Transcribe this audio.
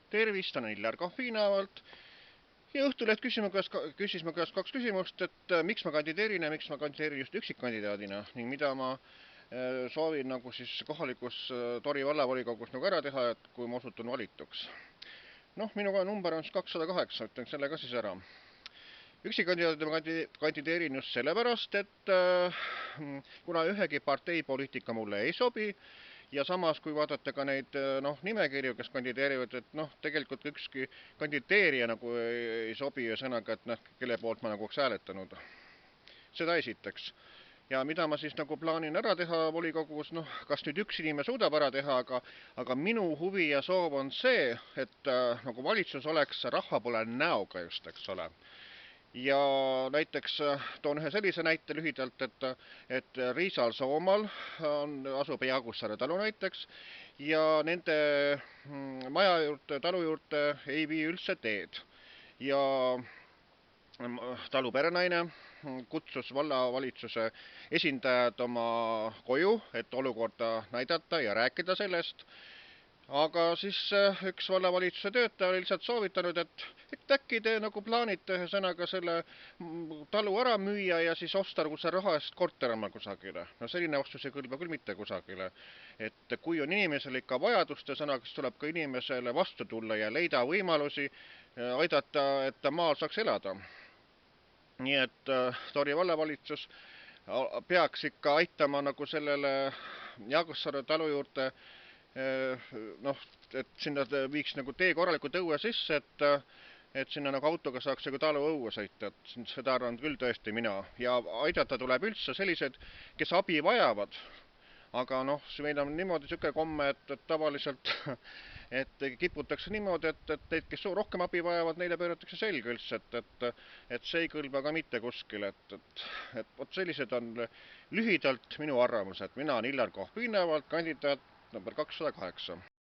Tervist, on Illar Kohvinavalt. Ja Õhtuleht küsis mu käest kaks küsimust, et miks ma kandideerin ja miks ma kandideerin just üksikkandidaadina ning mida ma soovin nagu siis kohalikus Tori vallavolikogus nagu ära teha, et kui ma osutun valituks. Noh, minu number on 208, ütlen selle ka siis ära. Üksikkandidaadina ma kandideerin just sellepärast, et kuna ühegi partei poliitika mulle ei sobi, ja samas, kui vaadata ka neid nimekirju, kes kandideerivad, et tegelikult ükski kandideerija nagu ei sobi sõnaga, et kelle poolt ma nagu oleks hääletanud. Seda esiteks. Ja mida ma siis nagu plaanin ära teha volikogus, kas nüüd üks inimene suudab ära teha, aga minu huvi ja soov on see, et nagu valitsus oleks rahva poole näoga just, eks ole. Ja näiteks toon ühe sellise näite lühidalt, et Riisal Soomaal asub Jaagusaare talu näiteks ja nende maja juurde, talu juurde ei vii üldse teed. Ja talu perenaine kutsus vallavalitsuse esindajad oma koju, et olukorda näidata ja rääkida sellest. Aga siis üks vallavalitsuse töötaja oli lihtsalt soovitanud, et äkki te nagu plaanite ühe sõnaga selle talu ära müüa ja siis osta nagu see raha eest korterama kusagile. No selline ostus ei kõlba küll mitte kusagile. Et kui on inimesel ikka vajaduste sõnaga, siis tuleb ka inimesele vastu tulla ja leida võimalusi aidata, et ta maal saaks elada. Nii et Tori vallavalitsus peaks ikka aitama nagu sellele Jaagusaare talu juurde et sinna viiks nagu tee korralikult õue sisse, et sinna nagu autoga saaks nagu talu õue sõita, et seda arvan küll tõesti mina. Ja aidata tuleb üldse sellised, kes abi vajavad. Aga meil on niimoodi siuke komme, et tavaliselt et kiputakse niimoodi, et neid, kes rohkem abi vajavad, neile pööratakse selga üldse, et see ei kõlba ka mitte kuskil, et vot sellised on lühidalt minu arvamused. Mina olen Illar Kohvinevalt, kandidaat number 208.